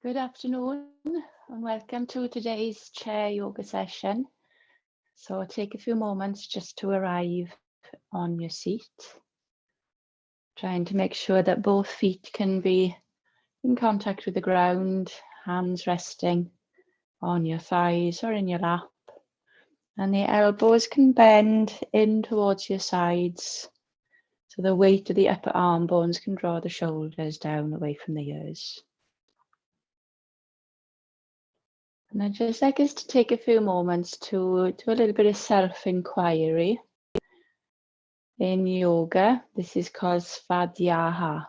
Good afternoon and welcome to today's chair yoga session. So take a few moments just to arrive on your seat, trying to make sure that both feet can be in contact with the ground, hands resting on your thighs or in your lap, and the elbows can bend in towards your sides so the weight of the upper arm bones can draw the shoulders down away from the ears. And I'd just like us to take a few moments to do a little bit of self-inquiry. In yoga, this is called svadhyaya,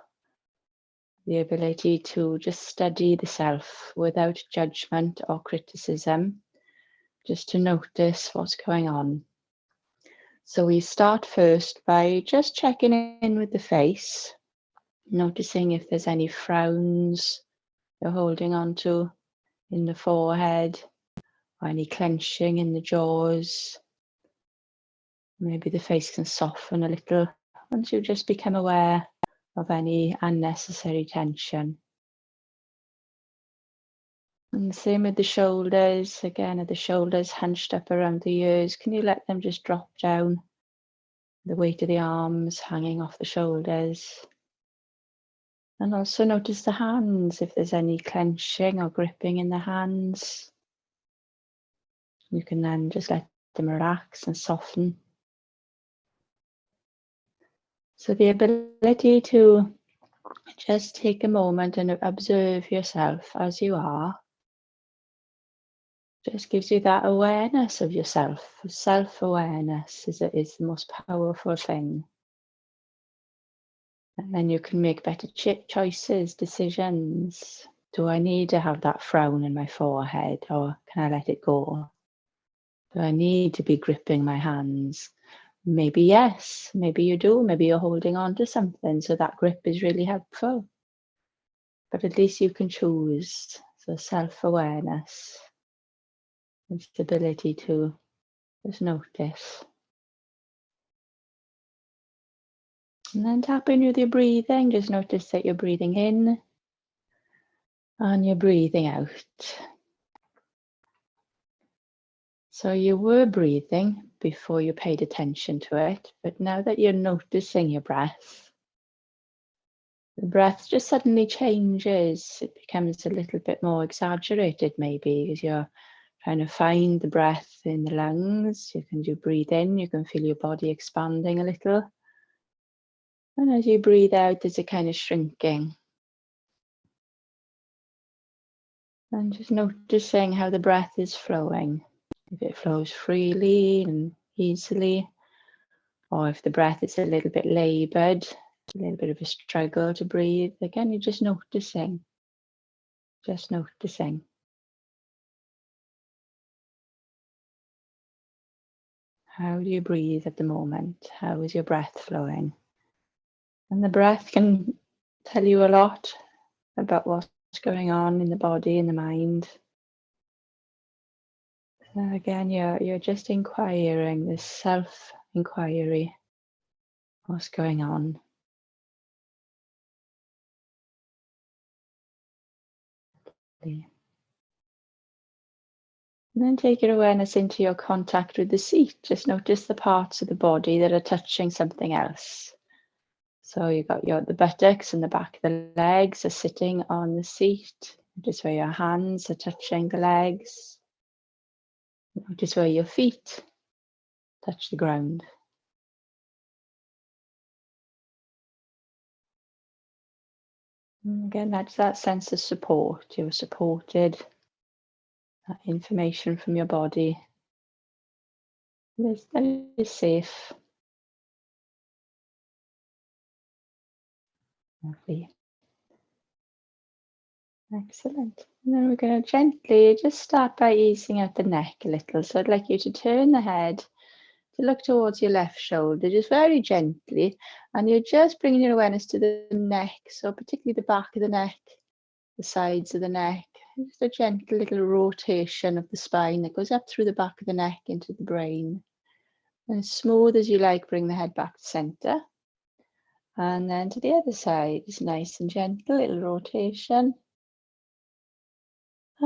the ability to just study the self without judgment or criticism, just to notice what's going on. So we start first by just checking in with the face, noticing if there's any frowns you're holding on to in the forehead, or any clenching in the jaws. Maybe the face can soften a little once you just become aware of any unnecessary tension. And the same with the shoulders. Again, are the shoulders hunched up around the ears? Can you let them just drop down? The weight of the arms hanging off the shoulders. And also notice the hands, if there's any clenching or gripping in the hands. You can then just let them relax and soften. So the ability to just take a moment and observe yourself as you are just gives you that awareness of yourself. Self-awareness is the most powerful thing. And then you can make better choices, decisions. Do I need to have that frown in my forehead, or can I let it go? Do I need to be gripping my hands? Maybe yes, maybe you do. Maybe you're holding on to something, so that grip is really helpful. But at least you can choose. So self-awareness. It's the ability to just notice. And then tap in with your breathing. Just notice that you're breathing in and you're breathing out. So you were breathing before you paid attention to it, but now that you're noticing your breath, the breath just suddenly changes. It becomes a little bit more exaggerated maybe because you're trying to find the breath in the lungs. You can do breathe in, you can feel your body expanding a little. And as you breathe out, there's a kind of shrinking. And just noticing how the breath is flowing. If it flows freely and easily, or if the breath is a little bit labored, a little bit of a struggle to breathe. Again, you're just noticing. Just noticing. How do you breathe at the moment? How is your breath flowing? And the breath can tell you a lot about what's going on in the body and the mind. So again, you're just inquiring, this self-inquiry. What's going on? And then take your awareness into your contact with the seat. Just notice the parts of the body that are touching something else. So you've got the buttocks and the back of the legs are sitting on the seat. Notice where your hands are touching the legs. Notice where your feet touch the ground. And again, that's that sense of support. You're supported. That information from your body is safe. Lovely. Excellent. And then we're going to gently just start by easing out the neck a little. So I'd like you to turn the head to look towards your left shoulder, just very gently. And you're just bringing your awareness to the neck. So particularly the back of the neck, the sides of the neck. Just a gentle little rotation of the spine that goes up through the back of the neck into the brain. And as smooth as you like, bring the head back to center. And then to the other side, just nice and gentle, little rotation.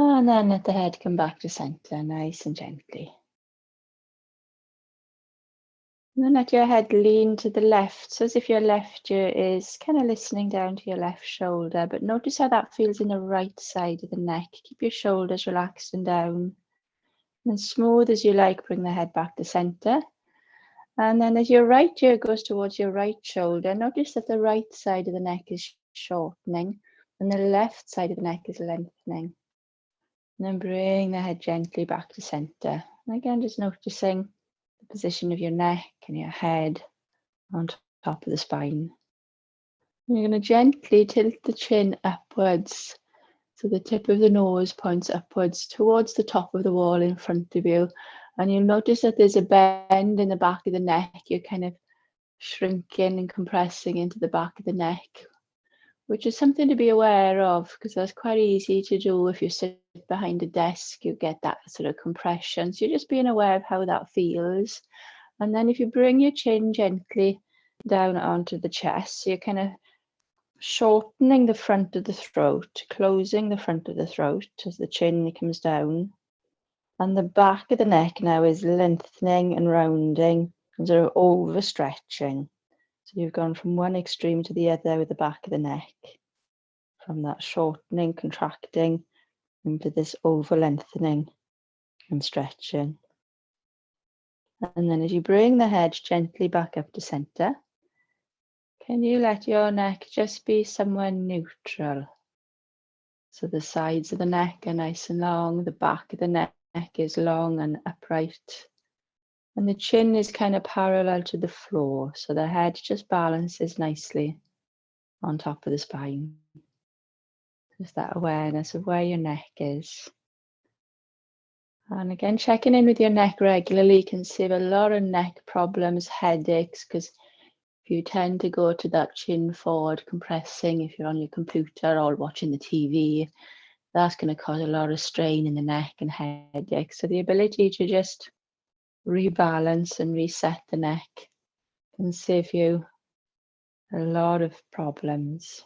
And then let the head come back to center, nice and gently. And then let your head lean to the left, so as if your left ear is kind of listening down to your left shoulder, but notice how that feels in the right side of the neck. Keep your shoulders relaxed and down. And smooth as you like, bring the head back to center. And then as your right ear goes towards your right shoulder, notice that the right side of the neck is shortening and the left side of the neck is lengthening. And then bring the head gently back to center. And again, just noticing the position of your neck and your head on top of the spine. And you're going to gently tilt the chin upwards. So the tip of the nose points upwards towards the top of the wall in front of you. And you'll notice that there's a bend in the back of the neck. You're kind of shrinking and compressing into the back of the neck, which is something to be aware of, because that's quite easy to do if you sit behind a desk. You get that sort of compression. So you're just being aware of how that feels. And then if you bring your chin gently down onto the chest, so you're kind of shortening the front of the throat, closing the front of the throat as the chin comes down. And the back of the neck now is lengthening and rounding and sort of overstretching. So you've gone from one extreme to the other with the back of the neck, from that shortening, contracting, into this over lengthening and stretching. And then as you bring the head gently back up to center, can you let your neck just be somewhere neutral? So the sides of the neck are nice and long, the back of the neck is long and upright, and the chin is kind of parallel to the floor, so the head just balances nicely on top of the spine. Just that awareness of where your neck is. And again, checking in with your neck regularly can save a lot of neck problems, headaches, because if you tend to go to that chin forward compressing, if you're on your computer or watching the TV, that's going to cause a lot of strain in the neck and headaches. So the ability to just rebalance and reset the neck can save you a lot of problems.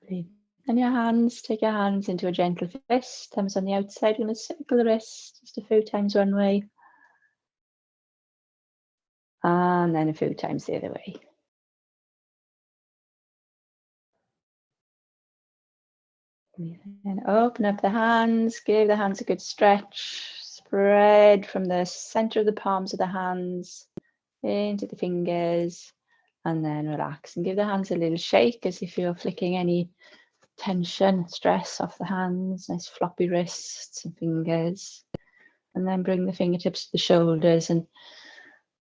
And your hands, take your hands into a gentle fist, thumbs on the outside. You're going to circle the wrist just a few times one way. And then a few times the other way. And open up the hands, give the hands a good stretch. Spread from the center of the palms of the hands into the fingers. And then relax and give the hands a little shake as if you're flicking any tension, stress off the hands. Nice floppy wrists and fingers. And then bring the fingertips to the shoulders and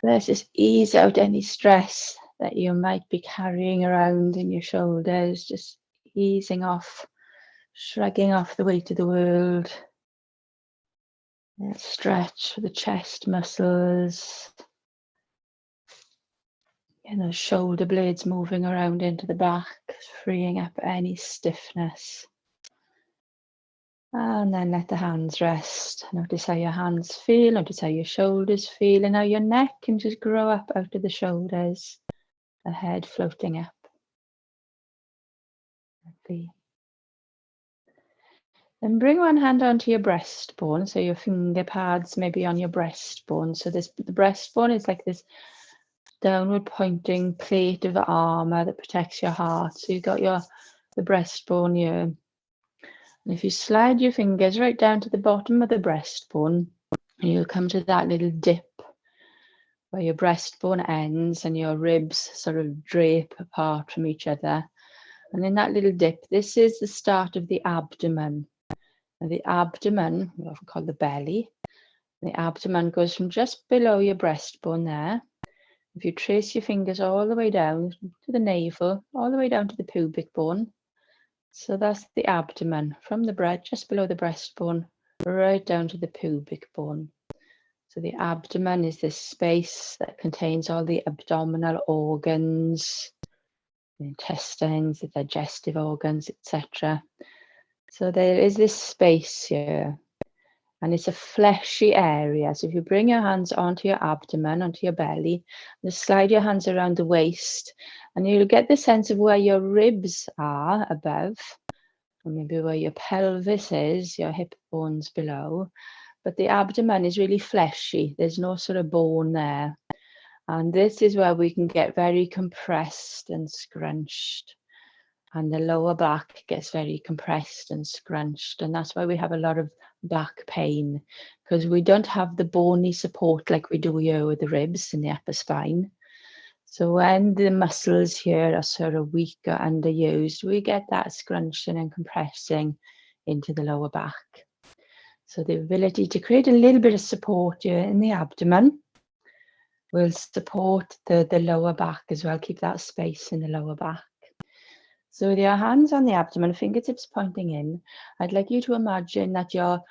let's just ease out any stress that you might be carrying around in your shoulders, just easing off, shrugging off the weight of the world. Stretch for the chest muscles. And those shoulder blades moving around into the back, freeing up any stiffness. And then let the hands rest. Notice how your hands feel, notice how your shoulders feel, and how your neck can just grow up out of the shoulders, the head floating up. Lovely. Then bring one hand onto your breastbone, so your finger pads maybe on your breastbone. So the breastbone is like this downward pointing plate of armor that protects your heart. So you've got the breastbone here. And if you slide your fingers right down to the bottom of the breastbone, you'll come to that little dip where your breastbone ends and your ribs sort of drape apart from each other. And in that little dip, this is the start of the abdomen. And the abdomen, we often call the belly, the abdomen goes from just below your breastbone there. If you trace your fingers all the way down to the navel, all the way down to the pubic bone. So that's the abdomen, from the breast, just below the breastbone, right down to the pubic bone. So the abdomen is this space that contains all the abdominal organs, the intestines, the digestive organs, etc. So there is this space here, and it's a fleshy area. So if you bring your hands onto your abdomen, onto your belly, just slide your hands around the waist, and you'll get the sense of where your ribs are above. or maybe where your pelvis is, your hip bones below. But the abdomen is really fleshy. There's no sort of bone there. And this is where we can get very compressed and scrunched. And the lower back gets very compressed and scrunched. And that's why we have a lot of back pain, because we don't have the bony support like we do here with the ribs and the upper spine. So when the muscles here are sort of weak or underused, we get that scrunching and compressing into the lower back. So the ability to create a little bit of support here in the abdomen will support the lower back as well, keep that space in the lower back. So with your hands on the abdomen, fingertips pointing in, I'd like you to imagine that you're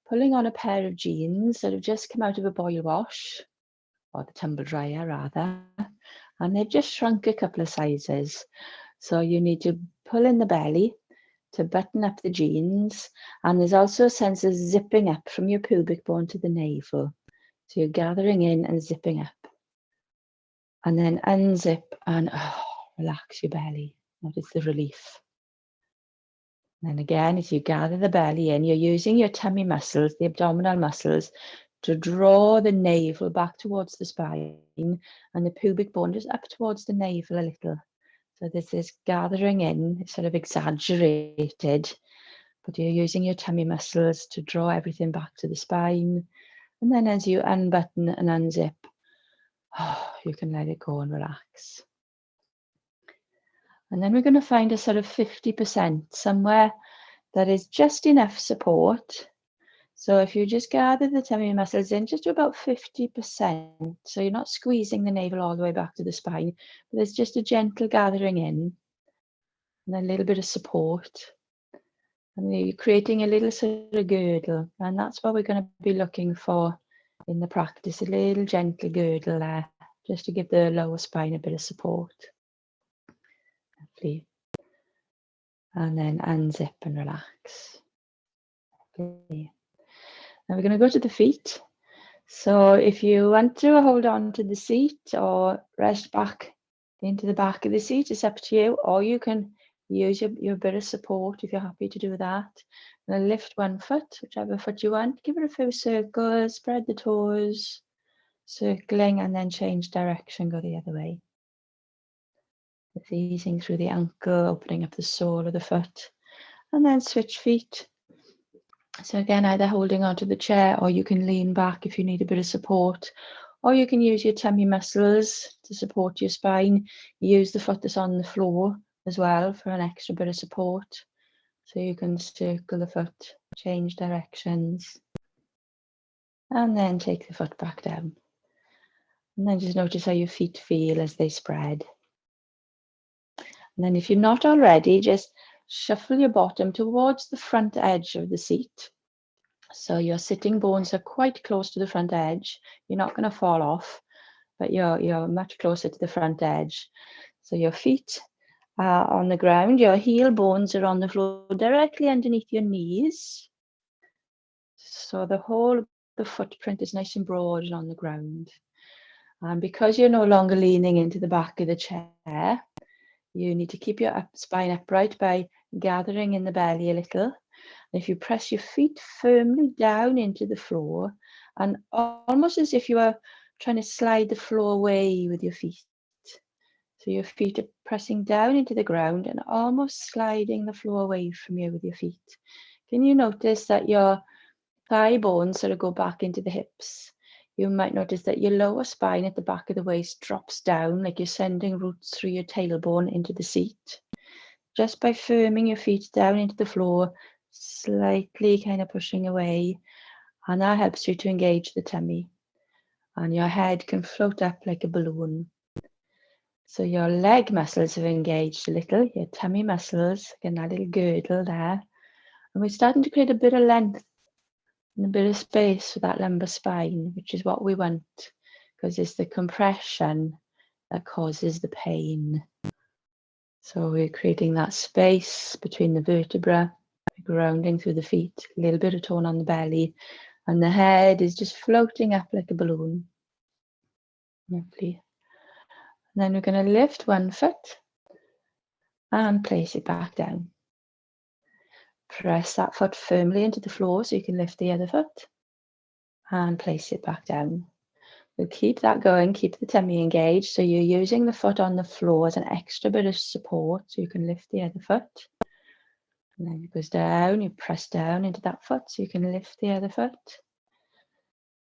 pulling on a pair of jeans that have just come out of a boil wash, or the tumble dryer rather, and they've just shrunk a couple of sizes. So you need to pull in the belly to button up the jeans, and there's also a sense of zipping up from your pubic bone to the navel. So you're gathering in and zipping up. And then unzip and relax your belly. Notice the relief. And again, as you gather the belly in, you're using your tummy muscles, the abdominal muscles, to draw the navel back towards the spine and the pubic bone just up towards the navel a little. So this is gathering in, it's sort of exaggerated, but you're using your tummy muscles to draw everything back to the spine. And then as you unbutton and unzip, you can let it go and relax. And then we're going to find a sort of 50%, somewhere that is just enough support. So if you just gather the tummy muscles in just to about 50%, so you're not squeezing the navel all the way back to the spine, but there's just a gentle gathering in and a little bit of support. And you're creating a little sort of girdle, and that's what we're going to be looking for in the practice, a little gentle girdle there, just to give the lower spine a bit of support. Lovely. And then unzip and relax. Lovely. Now we're going to go to the feet. So if you want to hold on to the seat or rest back into the back of the seat, it's up to you, or you can use your bit of support if you're happy to do that. And lift one foot, whichever foot you want, give it a few circles, spread the toes, circling, and then change direction, go the other way. It's easing through the ankle, opening up the sole of the foot, and then switch feet. So again, either holding onto the chair, or you can lean back if you need a bit of support, or you can use your tummy muscles to support your spine. Use the foot that's on the floor as well for an extra bit of support. So you can circle the foot, change directions, and then take the foot back down. And then just notice how your feet feel as they spread. And then if you're not already, just shuffle your bottom towards the front edge of the seat. So your sitting bones are quite close to the front edge. You're not going to fall off, but you're much closer to the front edge. So your feet are on the ground, your heel bones are on the floor directly underneath your knees. So the whole of the footprint is nice and broad and on the ground. And because you're no longer leaning into the back of the chair, you need to keep your spine upright by gathering in the belly a little. If you press your feet firmly down into the floor, and almost as if you are trying to slide the floor away with your feet. So your feet are pressing down into the ground and almost sliding the floor away from you with your feet. Can you notice that your thigh bones sort of go back into the hips? You might notice that your lower spine at the back of the waist drops down, like you're sending roots through your tailbone into the seat. Just by firming your feet down into the floor, slightly kind of pushing away, and that helps you to engage the tummy. And your head can float up like a balloon. So your leg muscles have engaged a little, your tummy muscles, again, that little girdle there. And we're starting to create a bit of length and a bit of space for that lumbar spine, which is what we want, because it's the compression that causes the pain. So we're creating that space between the vertebra, grounding through the feet, a little bit of tone on the belly, and the head is just floating up like a balloon. Lovely. And then we're going to lift one foot and place it back down. press that foot firmly into the floor so you can lift the other foot and place it back down. We'll keep that going, keep the tummy engaged. So you're using the foot on the floor as an extra bit of support so you can lift the other foot. And then it goes down, you press down into that foot so you can lift the other foot.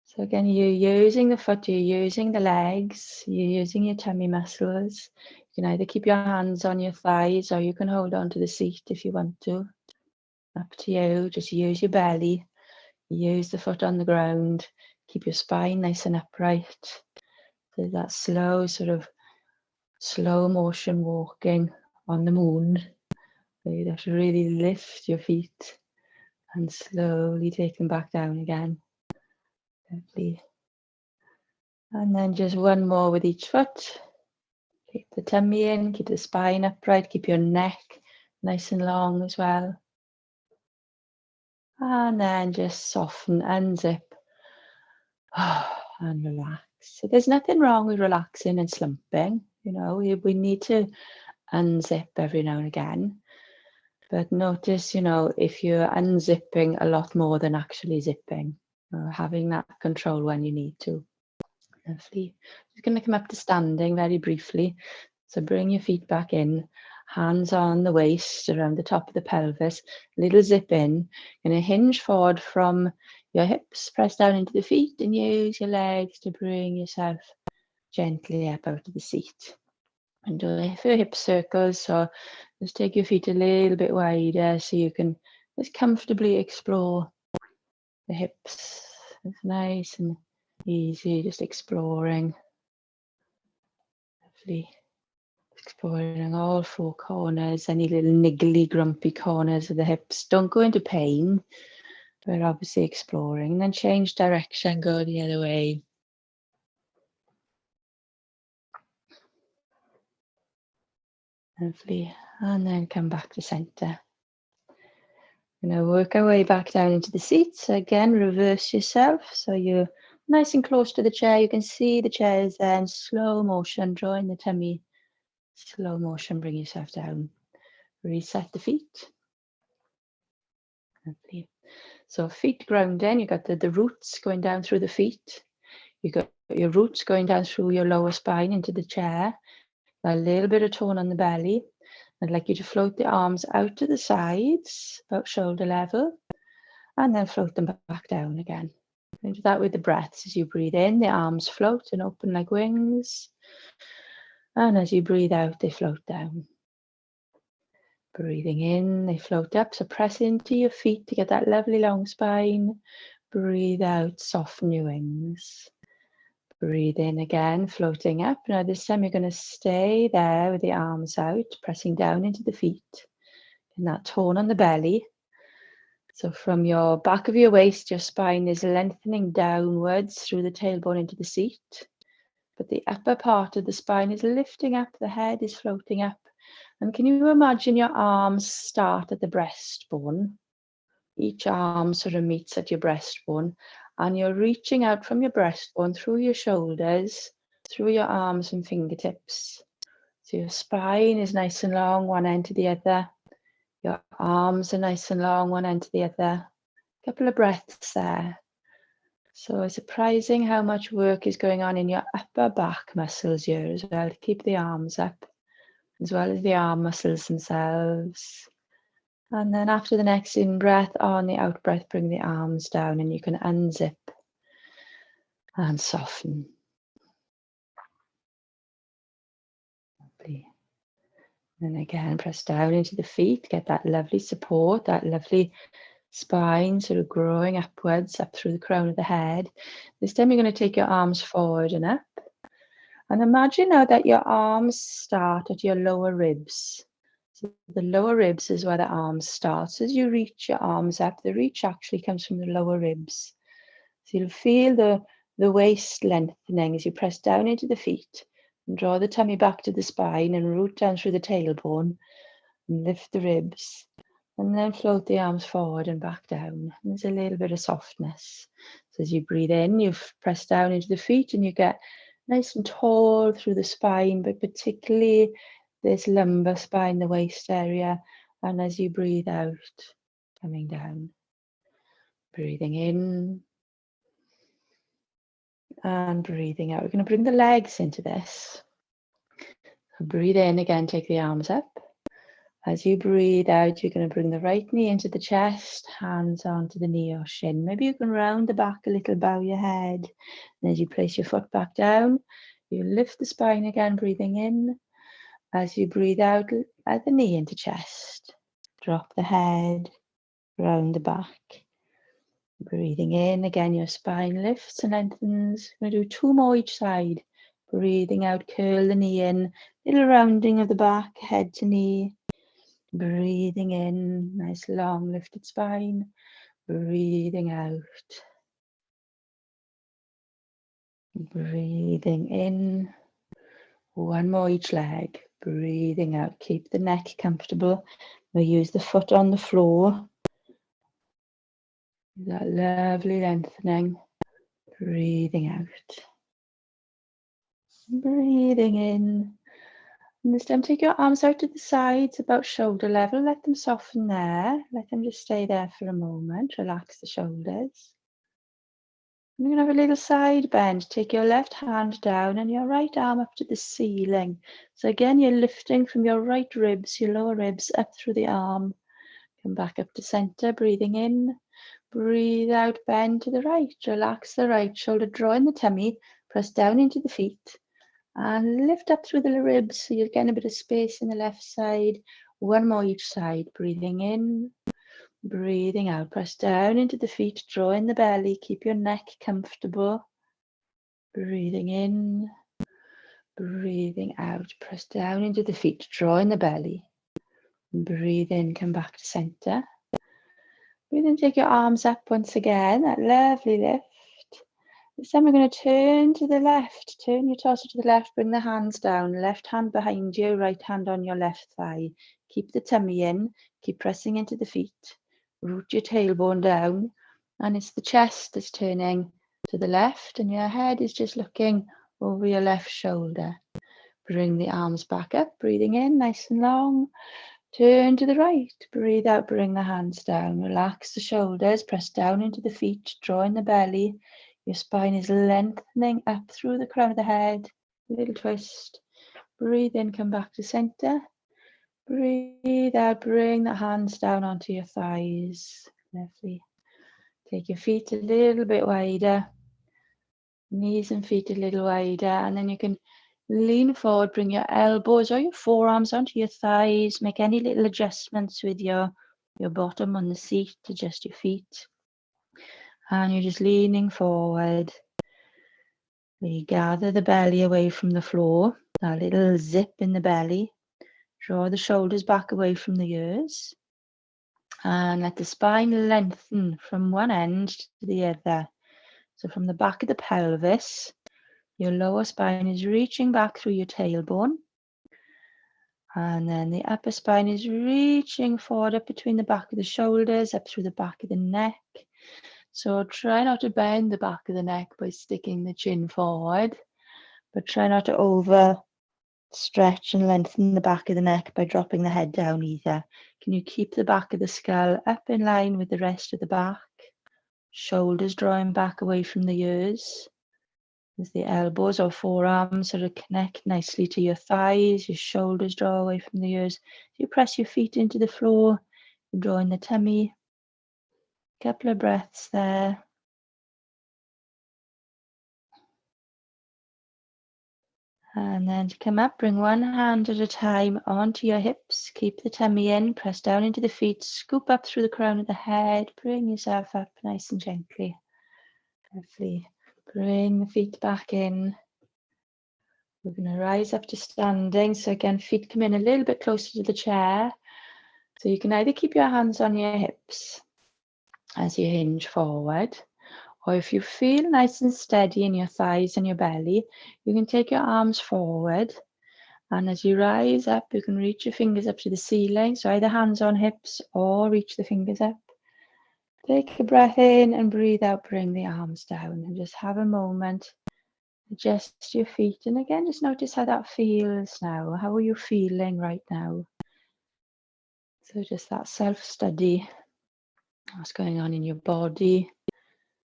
So again, you're using the foot, you're using the legs, you're using your tummy muscles. You can either keep your hands on your thighs or you can hold on to the seat if you want to. Up to you, just use your belly, use the foot on the ground, keep your spine nice and upright. So that slow motion walking on the moon. So you have to really lift your feet and slowly take them back down again. Lovely. And then just one more with each foot. Keep the tummy in, keep the spine upright, keep your neck nice and long as well. And then just soften, unzip, and relax. So there's nothing wrong with relaxing and slumping. You know, we need to unzip every now and again. But notice, you know, if you're unzipping a lot more than actually zipping, having that control when you need to. Lovely. Just going to come up to standing very briefly. So bring your feet back in, hands on the waist, around the top of the pelvis, little zip in. Going to hinge forward from your hips, press down into the feet and use your legs to bring yourself gently up out of the seat. And do a few hip circles, so just take your feet a little bit wider so you can just comfortably explore the hips. It's nice and easy, just exploring. Lovely. Exploring all four corners, any little niggly, grumpy corners of the hips. Don't go into pain. We're obviously exploring. And then change direction, go the other way. Lovely. And then come back to center. We're going to work our way back down into the seat. So again, reverse yourself. So you're nice and close to the chair. You can see the chair is there in slow motion, drawing the tummy. Slow motion, bring yourself down. Reset the feet. Lovely. So feet grounding, you've got the roots going down through the feet. You've got your roots going down through your lower spine into the chair. A little bit of tone on the belly. I'd like you to float the arms out to the sides, about shoulder level, and then float them back down again. And do that with the breaths. As you breathe in, the arms float and open like wings. And as you breathe out, they float down. Breathing in, they float up. So press into your feet to get that lovely long spine. Breathe out, soften your wings. Breathe in again, floating up. Now this time you're going to stay there with the arms out, pressing down into the feet. And that tone on the belly. So from your back of your waist, your spine is lengthening downwards through the tailbone into the seat. But the upper part of the spine is lifting up, the head is floating up. And can you imagine your arms start at the breastbone? Each arm sort of meets at your breastbone, and you're reaching out from your breastbone through your shoulders, through your arms and fingertips. So your spine is nice and long, one end to the other. Your arms are nice and long, one end to the other. A couple of breaths there. So it's surprising how much work is going on in your upper back muscles here as well, to keep the arms up, as well as the arm muscles themselves. And then after the next in-breath, on the out-breath, bring the arms down and you can unzip and soften. Lovely. And again, press down into the feet, get that lovely support, that lovely spine sort of growing upwards, up through the crown of the head. This time you're going to take your arms forward and up. And imagine now that your arms start at your lower ribs. So the lower ribs is where the arms start. So as you reach your arms up, the reach actually comes from the lower ribs. So you'll feel the waist lengthening as you press down into the feet and draw the tummy back to the spine and root down through the tailbone and lift the ribs. And then float the arms forward and back down. And there's a little bit of softness. So as you breathe in, you press down into the feet and you get nice and tall through the spine, but particularly this lumbar spine, the waist area. And as you breathe out, coming down. Breathing in and breathing out. We're going to bring the legs into this. Breathe in again, take the arms up. As you breathe out, you're going to bring the right knee into the chest, hands onto the knee or shin. Maybe you can round the back a little, bow your head. And as you place your foot back down, you lift the spine again, breathing in. As you breathe out, at the knee into chest. Drop the head, round the back. Breathing in, again, your spine lifts and lengthens. We're going to do 2 more each side. Breathing out, curl the knee in, little rounding of the back, head to knee. Breathing in, nice long lifted spine. Breathing out. Breathing in. 1 more each leg. Breathing out. Keep the neck comfortable. We use the foot on the floor. That lovely lengthening. Breathing out. Breathing in. And this time take your arms out to the sides about shoulder level. Let them soften there. Let them just stay there for a moment. Relax the shoulders. You're going to have a little side bend. Take your left hand down and your right arm up to the ceiling. So again, you're lifting from your right ribs, your lower ribs, up through the arm. Come back up to center, breathing in. Breathe out, bend to the right. Relax the right shoulder, draw in the tummy, press down into the feet. And lift up through the ribs so you're getting a bit of space in the left side. 1 more each side. Breathing in, breathing out. Press down into the feet, draw in the belly, keep your neck comfortable. Breathing in, breathing out. Press down into the feet, draw in the belly. Breathe in, come back to center. Breathe in, take your arms up once again, that lovely lift. This time we're going to turn to the left. Turn your torso to the left, bring the hands down. Left hand behind you, right hand on your left thigh. Keep the tummy in, keep pressing into the feet. Root your tailbone down, and it's the chest that's turning to the left, and your head is just looking over your left shoulder. Bring the arms back up, breathing in, nice and long. Turn to the right, breathe out, bring the hands down. Relax the shoulders, press down into the feet, draw in the belly. Your spine is lengthening up through the crown of the head. A little twist. Breathe in, come back to center. Breathe out, bring the hands down onto your thighs. Lovely. Take your feet a little bit wider. Knees and feet a little wider. And then you can lean forward, bring your elbows or your forearms onto your thighs. Make any little adjustments with your bottom on the seat. Adjust your feet. And you're just leaning forward. We gather the belly away from the floor. That little zip in the belly. Draw the shoulders back away from the ears. And let the spine lengthen from one end to the other. So from the back of the pelvis, your lower spine is reaching back through your tailbone. And then the upper spine is reaching forward up between the back of the shoulders, up through the back of the neck. So try not to bend the back of the neck by sticking the chin forward, but try not to overstretch and lengthen the back of the neck by dropping the head down either. Can you keep the back of the skull up in line with the rest of the back? Shoulders drawing back away from the ears. As the elbows or forearms sort of connect nicely to your thighs, your shoulders draw away from the ears. You press your feet into the floor, you draw in the tummy. Couple of breaths there. And then to come up, bring one hand at a time onto your hips. Keep the tummy in, press down into the feet, scoop up through the crown of the head. Bring yourself up nice and gently. Lovely. Bring the feet back in. We're going to rise up to standing. So again, feet come in a little bit closer to the chair. So you can either keep your hands on your hips as you hinge forward, or if you feel nice and steady in your thighs and your belly, you can take your arms forward. And as you rise up, you can reach your fingers up to the ceiling. So either hands on hips or reach the fingers up. Take a breath in and breathe out, bring the arms down and just have a moment. Adjust your feet. And again, just notice how that feels now. How are you feeling right now? So just that self-study. What's going on in your body?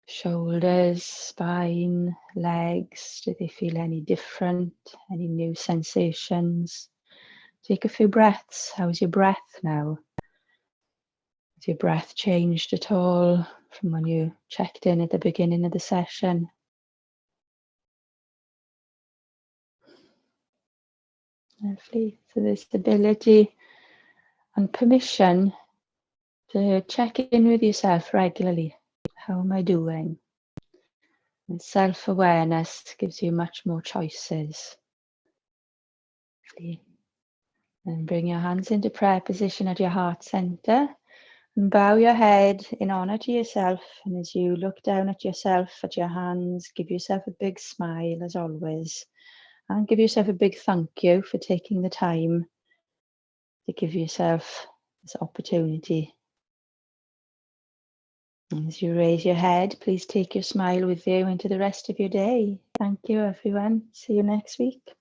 Shoulders, spine, legs, do they feel any different? Any new sensations? Take a few breaths. How's your breath now? Has your breath changed at all from when you checked in at the beginning of the session? Lovely. So there's the ability and permission to check in with yourself regularly. How am I doing? And self-awareness gives you much more choices. And bring your hands into prayer position at your heart center and bow your head in honor to yourself. And as you look down at yourself, at your hands, give yourself a big smile as always. And give yourself a big thank you for taking the time to give yourself this opportunity. And as you raise your head, please take your smile with you into the rest of your day. Thank you, everyone. See you next week.